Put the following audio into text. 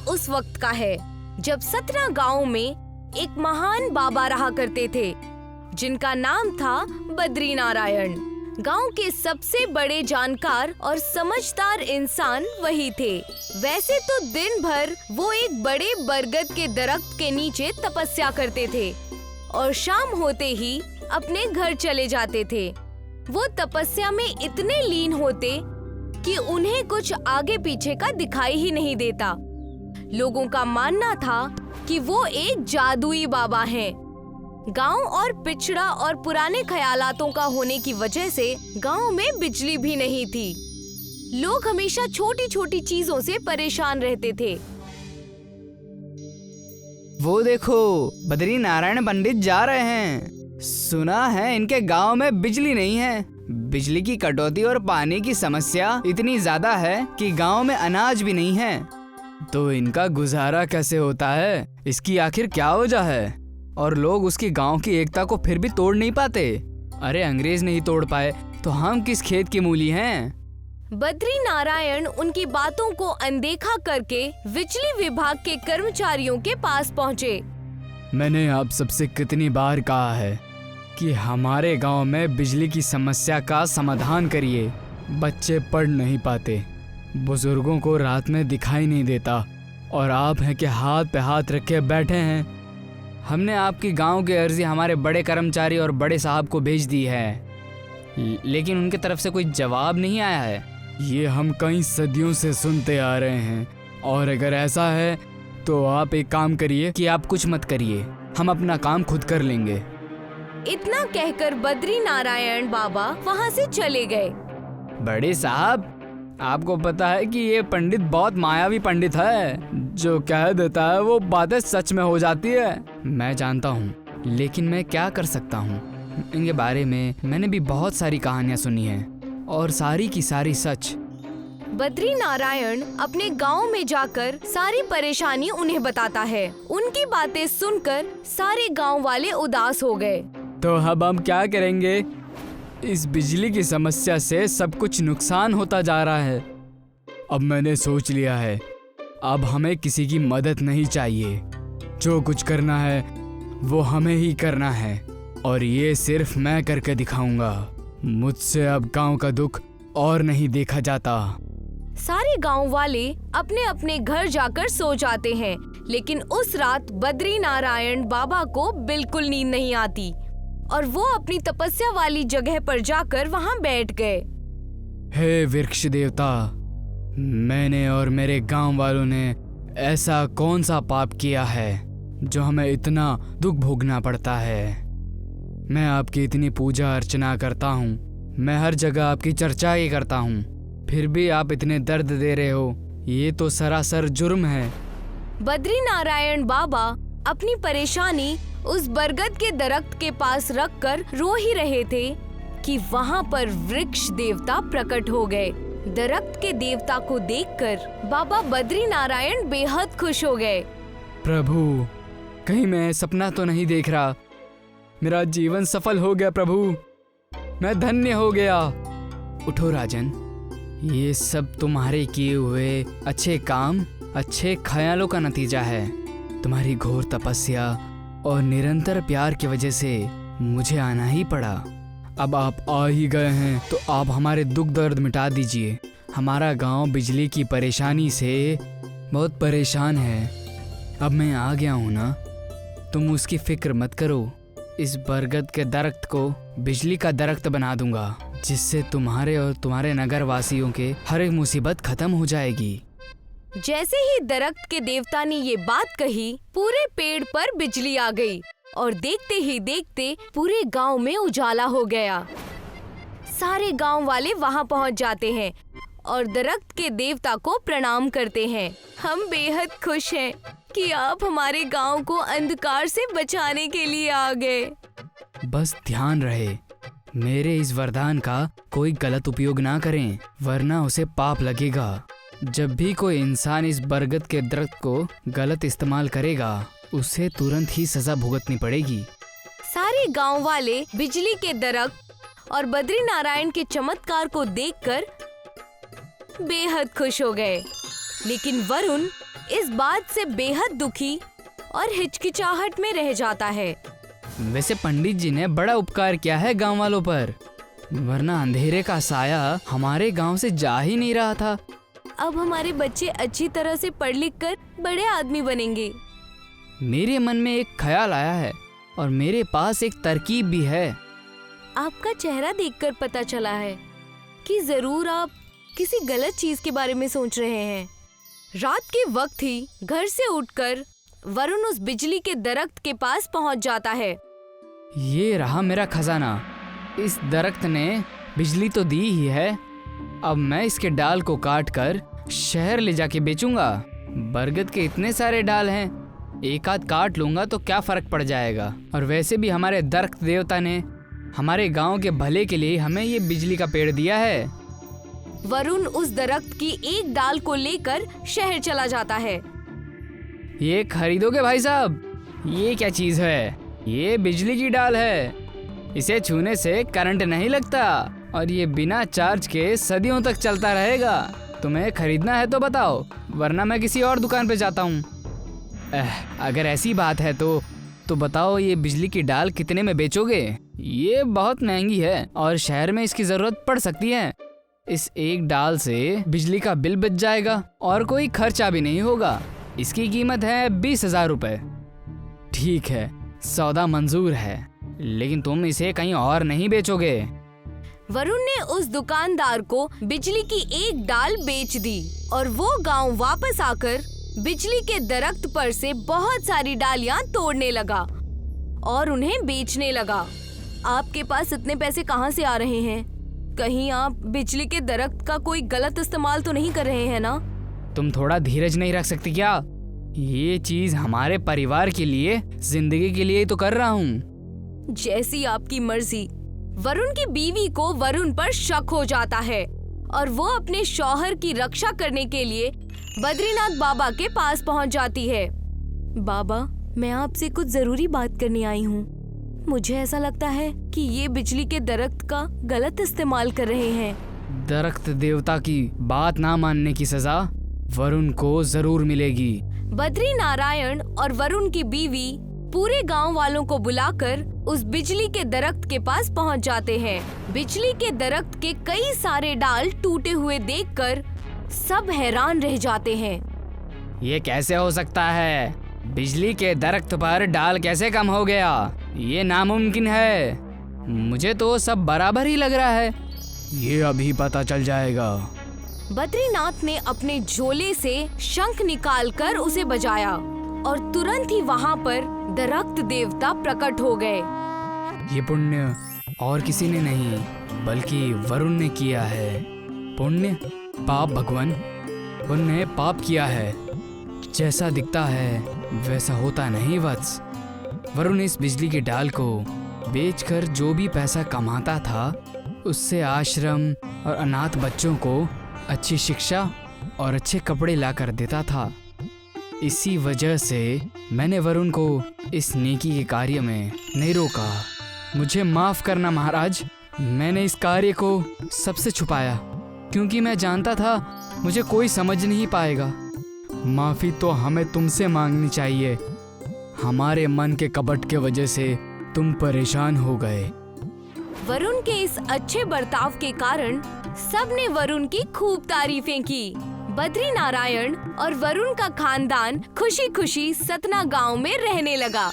उस वक्त का है जब 17 गांवों में एक महान बाबा रहा करते थे जिनका नाम था बद्री नारायण। गांव के सबसे बड़े जानकार और समझदार इंसान वही थे। वैसे तो दिन भर वो एक बड़े बरगद के दरख्त के नीचे तपस्या करते थे और शाम होते ही अपने घर चले जाते थे। वो तपस्या में इतने लीन होते कि उन्हें कुछ आगे पीछे का दिखाई ही नहीं देता। लोगों का मानना था कि वो एक जादुई बाबा हैं। गांव और पिछड़ा और पुराने ख्यालातों का होने की वजह से गांव में बिजली भी नहीं थी। लोग हमेशा छोटी छोटी चीजों से परेशान रहते थे। वो देखो, बद्री नारायण पंडित जा रहे हैं। सुना है इनके गांव में बिजली नहीं है। बिजली की कटौती और पानी की समस्या इतनी ज्यादा है कि गांव में अनाज भी नहीं है। तो इनका गुजारा कैसे होता है, इसकी आखिर क्या वजह है? और लोग उसकी गांव की एकता को फिर भी तोड़ नहीं पाते। अरे अंग्रेज नहीं तोड़ पाए तो हम किस खेत की मूली हैं? बद्री नारायण उनकी बातों को अनदेखा करके बिजली विभाग के कर्मचारियों के पास पहुँचे। मैंने आप सबसे कितनी बार कहा है कि हमारे गांव में बिजली की समस्या का समाधान करिए। बच्चे पढ़ नहीं पाते, बुजुर्गों को रात में दिखाई नहीं देता और आप हैं कि हाथ पे हाथ रखे बैठे हैं। हमने आपकी गांव की अर्जी हमारे बड़े कर्मचारी और बड़े साहब को भेज दी है, लेकिन उनकी तरफ से कोई जवाब नहीं आया है। ये हम कई सदियों से सुनते आ रहे हैं। और अगर ऐसा है तो आप एक काम करिए कि आप कुछ मत करिए, हम अपना काम खुद कर लेंगे। इतना कहकर बद्री नारायण बाबा वहाँ से चले गए। बड़े साहब, आपको पता है कि ये पंडित बहुत मायावी पंडित है, जो कह देता है वो बातें सच में हो जाती है। मैं जानता हूँ, लेकिन मैं क्या कर सकता हूँ? इनके बारे में मैंने भी बहुत सारी कहानियाँ सुनी हैं और सारी की सारी सच। बद्री नारायण अपने गांव में जाकर सारी परेशानी उन्हें बताता है। उनकी बातें सुनकर सारे गांव वाले उदास हो गए। तो अब हम क्या करेंगे? इस बिजली की समस्या से सब कुछ नुकसान होता जा रहा है। अब मैंने सोच लिया है, अब हमें किसी की मदद नहीं चाहिए। जो कुछ करना है वो हमें ही करना है और ये सिर्फ मैं करके दिखाऊंगा। मुझसे अब गांव का दुख और नहीं देखा जाता। सारे गांव वाले अपने अपने घर जाकर सो जाते हैं, लेकिन उस रात बद्री नारायण बाबा को बिल्कुल नींद नहीं आती और वो अपनी तपस्या वाली जगह पर जाकर वहाँ बैठ गए। हे वृक्ष देवता, मैंने और मेरे गांव वालों ने ऐसा कौन सा पाप किया है जो हमें इतना दुख भोगना पड़ता है? मैं आपकी इतनी पूजा अर्चना करता हूँ, मैं हर जगह आपकी चर्चा ही करता हूँ, फिर भी आप इतने दर्द दे रहे हो। ये तो सरासर जुर्म है। बद्री नारायण बाबा अपनी परेशानी उस बरगद के दरख्त के पास रखकर रो ही रहे थे कि वहाँ पर वृक्ष देवता प्रकट हो गए। दरख्त के देवता को देखकर बाबा बद्री नारायण बेहद खुश हो गए। प्रभु, कहीं मैं सपना तो नहीं देख रहा? मेरा जीवन सफल हो गया प्रभु, मैं धन्य हो गया। उठो राजन, ये सब तुम्हारे किए हुए अच्छे काम, अच्छे ख्यालों का नतीजा है। तुम्हारी घोर तपस्या और निरंतर प्यार की वजह से मुझे आना ही पड़ा। अब आप आ ही गए हैं तो आप हमारे दुख दर्द मिटा दीजिए। हमारा गांव बिजली की परेशानी से बहुत परेशान है। अब मैं आ गया हूँ ना, तुम उसकी फिक्र मत करो। इस बरगद के दरख्त को बिजली का दरख्त बना दूंगा, जिससे तुम्हारे और तुम्हारे नगर वासियों के हर एक मुसीबत खत्म हो जाएगी। जैसे ही दरख्त के देवता ने ये बात कही, पूरे पेड़ पर बिजली आ गई और देखते ही देखते पूरे गांव में उजाला हो गया। सारे गांव वाले वहां पहुंच जाते हैं और दरख्त के देवता को प्रणाम करते हैं। हम बेहद खुश हैं कि आप हमारे गांव को अंधकार से बचाने के लिए आ गए। बस ध्यान रहे, मेरे इस वरदान का कोई गलत उपयोग ना करें, वरना उसे पाप लगेगा। जब भी कोई इंसान इस बरगद के दरख्त को गलत इस्तेमाल करेगा, उसे तुरंत ही सजा भुगतनी पड़ेगी। सारे गांव वाले बिजली के दरख्त और बद्री नारायण के चमत्कार को देखकर बेहद खुश हो गए। लेकिन वरुण इस बात से बेहद दुखी और हिचकिचाहट में रह जाता है। वैसे पंडित जी ने बड़ा उपकार किया है गांव वालों पर, वरना अंधेरे का साया हमारे गांव से जा ही नहीं रहा था। अब हमारे बच्चे अच्छी तरह से पढ़ लिख कर बड़े आदमी बनेंगे। मेरे मन में एक ख्याल आया है और मेरे पास एक तरकीब भी है। आपका चेहरा देखकर पता चला है कि जरूर आप किसी गलत चीज के बारे में सोच रहे हैं। रात के वक्त ही घर से उठकर वरुण उस बिजली के दरख्त के पास पहुंच जाता है। ये रहा मेरा खजाना। इस दरख्त ने बिजली तो दी ही है, अब मैं इसके डाल को काट कर शहर ले जाके बेचूंगा। बरगद के इतने सारे डाल हैं, एक आध काट लूंगा तो क्या फर्क पड़ जाएगा। और वैसे भी हमारे दरख्त देवता ने हमारे गांव के भले के लिए हमें ये बिजली का पेड़ दिया है। वरुण उस दरख्त की एक डाल को लेकर शहर चला जाता है। ये खरीदोगे भाई साहब? ये क्या चीज है? ये बिजली की डाल है, इसे छूने से करंट नहीं लगता और ये बिना चार्ज के सदियों तक चलता रहेगा। तुम्हें खरीदना है तो बताओ, वरना मैं किसी और दुकान पे जाता हूँ। अगर ऐसी बात है तो बताओ, ये बिजली की डाल कितने में बेचोगे? ये बहुत महंगी है और शहर में इसकी जरूरत पड़ सकती है। इस एक डाल से बिजली का बिल बच जाएगा और कोई खर्चा भी नहीं होगा। इसकी कीमत है 20,000 रुपए। ठीक है, सौदा मंजूर है, लेकिन तुम इसे कहीं और नहीं बेचोगे। वरुण ने उस दुकानदार को बिजली की एक डाल बेच दी और वो गांव वापस आकर बिजली के दरख्त पर से बहुत सारी डालियां तोड़ने लगा और उन्हें बेचने लगा। आपके पास इतने पैसे कहां से आ रहे हैं? कहीं आप बिजली के दरख्त का कोई गलत इस्तेमाल तो नहीं कर रहे हैं ना? तुम थोड़ा धीरज नहीं रख सकती क्या? ये चीज हमारे परिवार के लिए, जिंदगी के लिए ही तो कर रहा हूँ। जैसी आपकी मर्जी। वरुण की बीवी को वरुण पर शक हो जाता है और वो अपने शौहर की रक्षा करने के लिए बद्रीनाथ बाबा के पास पहुंच जाती है। बाबा, मैं आपसे कुछ जरूरी बात करने आई हूँ। मुझे ऐसा लगता है कि ये बिजली के दरख्त का गलत इस्तेमाल कर रहे हैं। दरख्त देवता की बात ना मानने की सजा वरुण को जरूर मिलेगी। बद्री नारायण और वरुण की बीवी पूरे गांव वालों को बुलाकर उस बिजली के दरख्त के पास पहुंच जाते हैं। बिजली के दरख्त के कई सारे डाल टूटे हुए देखकर सब हैरान रह जाते हैं। ये कैसे हो सकता है? बिजली के दरख्त पर डाल कैसे कम हो गया? ये नामुमकिन है। मुझे तो सब बराबर ही लग रहा है। ये अभी पता चल जाएगा। बद्रीनाथ ने अपने झोले से शंख निकालकर उसे बजाया और तुरंत ही वहाँ पर दरख्त देवता प्रकट हो गए। ये पुण्य और किसी ने नहीं बल्कि वरुण ने किया है। पुण्य पाप भगवान, उन्होंने पाप किया है। जैसा दिखता है वैसा होता नहीं वत्स। वरुण इस बिजली की डाल को बेचकर जो भी पैसा कमाता था उससे आश्रम और अनाथ बच्चों को अच्छी शिक्षा और अच्छे कपड़े लाकर देता था। इसी वजह से मैंने वरुण को इस नेकी के कार्य में नहीं रोका। मुझे माफ़ करना महाराज, मैंने इस कार्य को सबसे छुपाया क्योंकि मैं जानता था मुझे कोई समझ नहीं पाएगा। माफ़ी तो हमें तुमसे मांगनी चाहिए। हमारे मन के कपट के वजह से तुम परेशान हो गए। वरुण के इस अच्छे बर्ताव के कारण सबने वरुण की खूब तारीफें की। बद्री नारायण और वरुण का खानदान खुशी खुशी सतना गांव में रहने लगा।